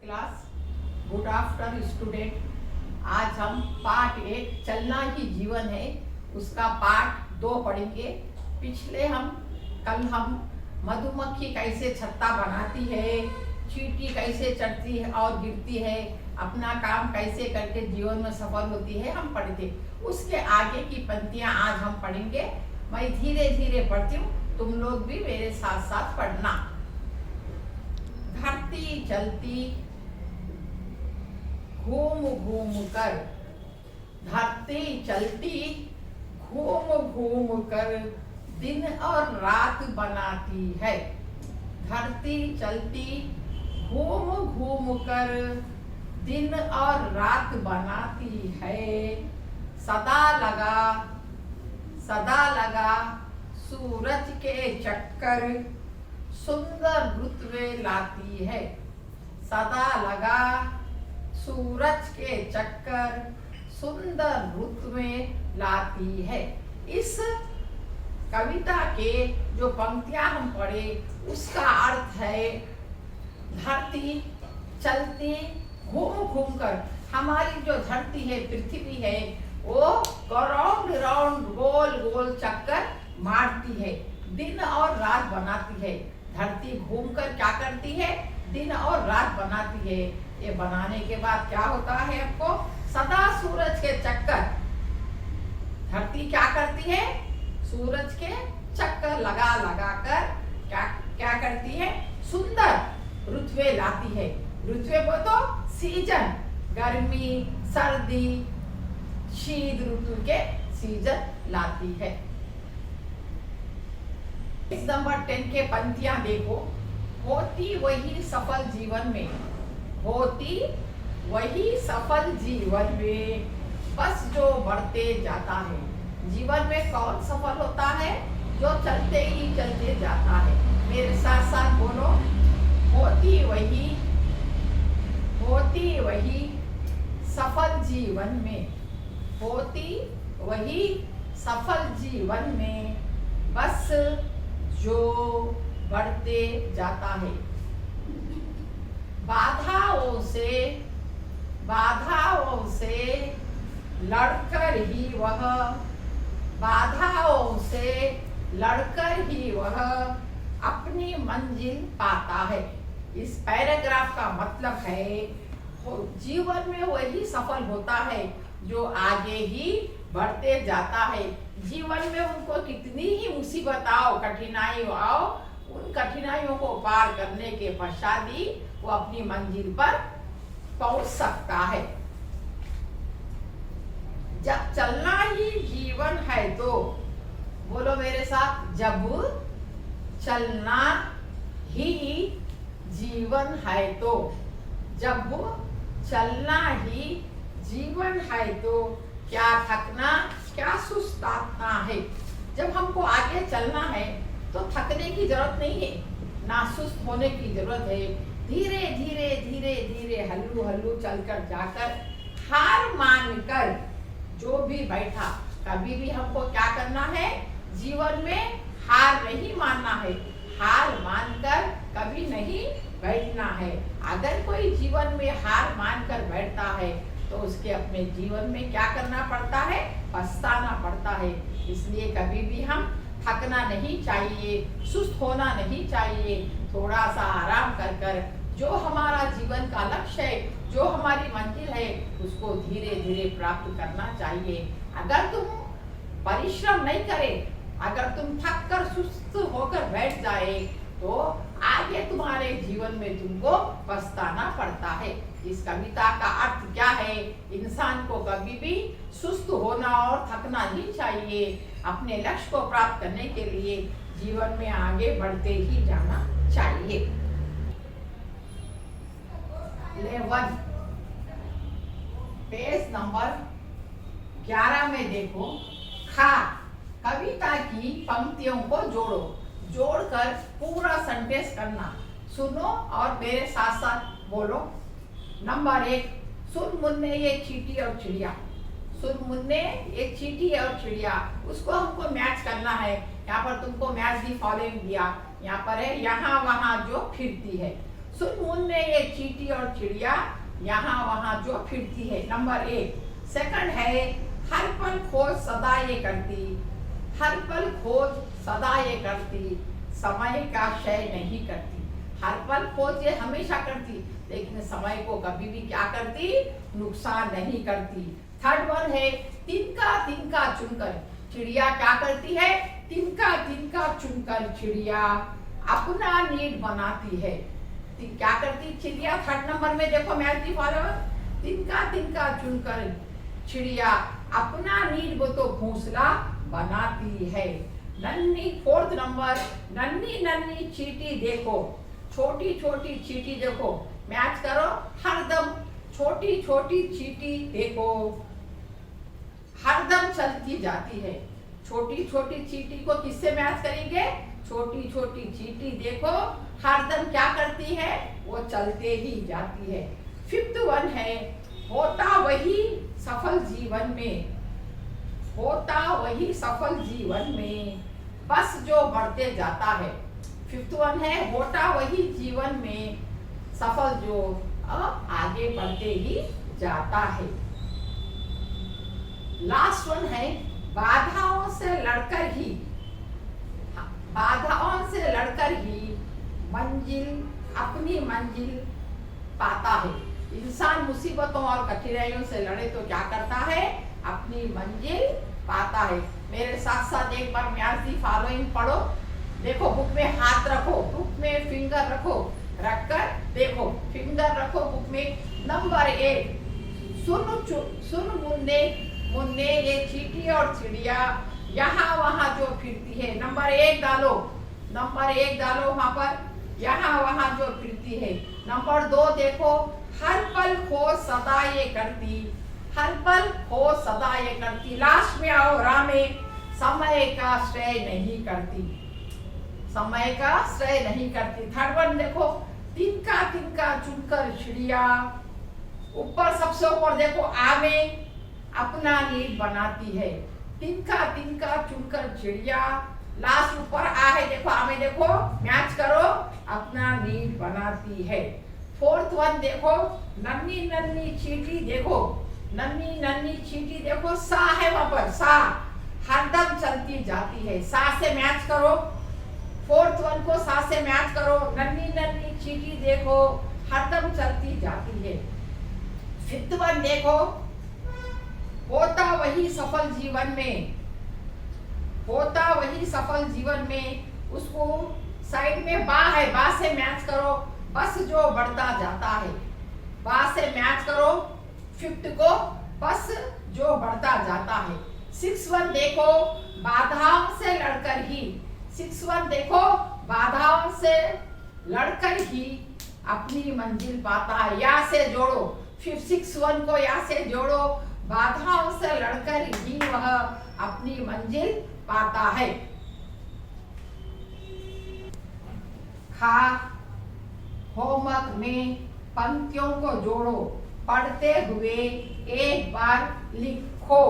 Class good after student. आज हम part 1 चलना ही जीवन है उसका पार्ट 2 पढ़ेंगे। कल हम मधुमक्खी कैसे छत्ता बनाती है, चींटी कैसे चढ़ती है और गिरती है, अपना काम कैसे करके जीवन में सफल होती है हम पढ़ते। उसके आगे की पंक्तियां आज हम पढ़ेंगे। मैं धीरे धीरे पढ़ती हूँ, तुम लोग भी मेरे साथ साथ पढ़ना। धरती चलती घूम घूम कर, धरती चलती घूम घूम कर दिन और रात बनाती है। धरती चलती घूम घूम कर दिन और रात बनाती है। सदा लगा सूरज के चक्कर सुंदर रुतबे लाती है। सदा लगा सूरज के चक्कर सुंदर रुतबे लाती है। इस कविता के जो पंक्तियां हम पढ़े उसका अर्थ है, धरती चलती घूम घूम कर, हमारी जो धरती है, पृथ्वी है, वो राउंड राउंड गोल गोल चक्कर मारती है, दिन और रात बनाती है। धरती घूमकर क्या करती है? दिन और रात बनाती है। ये बनाने के बाद क्या होता है आपको? सदा सूरज के चक्कर, धरती क्या करती है? सूरज के चक्कर लगा लगा कर क्या करती है? सुंदर रुतबे लाती है। रुतबे को तो सीजन, गर्मी, सर्दी, शीत ऋतु के सीजन लाती है। इस नंबर 10 के पंक्तियां देखो। होती वही सफल जीवन में, होती वही सफल जीवन में, बस जो बढ़ते जाता है। जीवन में कौन सफल होता है? जो चलते ही चलते जाता है। मेरे साथ साथ बोलो, होती वही सफल जीवन में, होती वही सफल जीवन में, बस जो बढ़ते जाता है। बाधाओं से लड़कर ही वह अपनी मंजिल पाता है। इस पैराग्राफ का मतलब है, जीवन में वही सफल होता है जो आगे ही बढ़ते जाता है। जीवन में उनको कितनी ही मुसीबत आओ, कठिनाई आओ, उन कठिनाइयों को पार करने के पश्चात ही वो अपनी मंजिल पर पहुंच सकता है। जब चलना ही जीवन है तो, बोलो मेरे साथ, जब चलना ही जीवन है तो, जब चलना ही जीवन है तो क्या थकना, क्या सुस्ताना है। जब हमको आगे चलना है तो थकने की जरूरत नहीं है, ना सुस्त होने की जरूरत है। धीरे धीरे धीरे धीरे हल्लू हल्लू चलकर जाकर हार मानकर जो भी बैठा, कभी भी हमको क्या करना है? जीवन में हार नहीं मानना है। हार मानकर कभी नहीं बैठना है। अगर कोई जीवन में हार मानकर बैठता है तो उसके अपने जीवन में क्या करना पड़ता है? पछताना पड़ता है। इसलिए कभी भी हम थकना नहीं चाहिए, सुस्त होना नहीं चाहिए। थोड़ा सा आराम कर कर जो हमारा जीवन का लक्ष्य है, जो हमारी मंजिल है, उसको धीरे धीरे प्राप्त करना चाहिए। अगर तुम परिश्रम नहीं करे, अगर तुम थक कर सुस्त होकर बैठ जाए तो आगे तुम्हारे जीवन में तुमको पछताना पड़ता है। इस कविता का अर्थ क्या है? इंसान को कभी भी सुस्त होना और थकना नहीं चाहिए। अपने लक्ष्य को प्राप्त करने के लिए जीवन में आगे बढ़ते ही जाना चाहिए। 11 पेज नंबर 11 में देखो, खा कविता की पंक्तियों को जोड़कर पूरा सेंटेंस करना। सुनो और मेरे साथ साथ बोलो। नंबर 1, सुन मुन्ने ये चींटी और चिड़िया। सुन मुन्ने ये चींटी और चिड़िया, उसको हमको मैच करना है। यहाँ पर तुमको मैच दी फॉलोइंग दिया, यहाँ पर है यहाँ वहाँ जो फिरती है। सुन मुन्ने ये चींटी और चिड़िया यहाँ वहाँ जो फिरती है। नंबर 1। सेकंड है हर पल खोज सदा ये करती, हर पल खोज सदा ये करती, समय का क्षय नहीं करती। हर पल खोज ये हमेशा करती, लेकिन समय को कभी भी क्या करती, नुकसान नहीं करती। थर्ड वन है तिनका तिनका चुनकर चिड़िया क्या करती है, तिनका तिनका चुनकर चिड़िया अपना नीड बनाती है। क्या करती चिड़िया, थर्ड नंबर में देखो मैच दी फॉलोअर, तिनका तिनका चुनकर चिड़िया अपना नीड वो तो घोंसला बनाती है। नन्ही फोर्थ नंबर, नन्ही नन्ही चींटी देखो, छोटी छोटी चींटी देखो, मैच करो हरदम, छोटी छोटी चींटी देखो हरदम चलती जाती है। छोटी छोटी चींटी को किससे मैच करेंगे, छोटी छोटी चींटी देखो हरदम क्या करती है, वो चलते ही जाती है। फिफ्थ वन है होता वही सफल जीवन में, होता वही सफल जीवन में बस जो बढ़ते जाता है। फिफ्थ वन है होता वही जीवन में सफल जो आगे बढ़ते ही जाता है। लास्ट वन है बाधाओं से लड़कर ही, बाधाओं से लड़कर ही मंजिल, अपनी मंजिल पाता है। इंसान मुसीबतों और कठिनाइयों से लड़े तो क्या करता है, अपनी मंजिल पाता है। मेरे साथ साथ एक बार मैच दी फॉलोइंग पढ़ो। देखो बुक में हाथ रखो, बुक में फिंगर रखो, रखकर देखो फिंगर रखो बुक में। नंबर 1 सुन मुन्ने मुन्ने ये चींटी और चिड़िया यहाँ वहाँ जो फिरती है। नंबर 1 डालो, नंबर 1 डालो वहाँ पर, यहाँ वहाँ जो फिरती है। नंबर 2 देखो हर पल खोज सदा ये करती, हर पल खोज सदा ये करती। लास्ट में आओ रामे, समय का श्रेय नहीं करती, समय का श्रेय नहीं करती। थर्ड वन देखो तिनका तिनका चुनकर चिड़िया, ऊपर सबसे ऊपर देखो आमे अपना नीड बनाती है। तिनका तिनका चुनकर चिड़िया, लास्ट ऊपर आ है देखो आमे, देखो मैच करो अपना नीड बनाती है। फोर्थ वन देखो नन्ही नन्ही चींटी देखो, नन्ही नन्ही चींटी देखो, सा है वहां पर, सा हरदम चलती जाती है। सा से मैच करो, फोर्थ वन को सा से मैच करो। नन्ही नन्ही चींटी देखो हरदम चलती जाती है। फिफ्थ वन देखो होता वही सफल जीवन में, होता वही सफल जीवन में, उसको साइड में बा है, बा से मैच करो, बस जो बढ़ता जाता है, बा से मैच करो। फिफ्थ को बस जो बढ़ता जाता है। 6 वन देखो बाधाओं से लड़कर ही, 6 वन देखो बाधाओं से लड़कर ही अपनी मंजिल पाता है। या से जोड़ो, 6 वन को या से जोड़ो, बाधाओं से लड़कर ही वह अपनी मंजिल पाता है। खा होमवर्क में पंक्तियों को जोड़ो, पढ़ते हुए एक बार लिखो।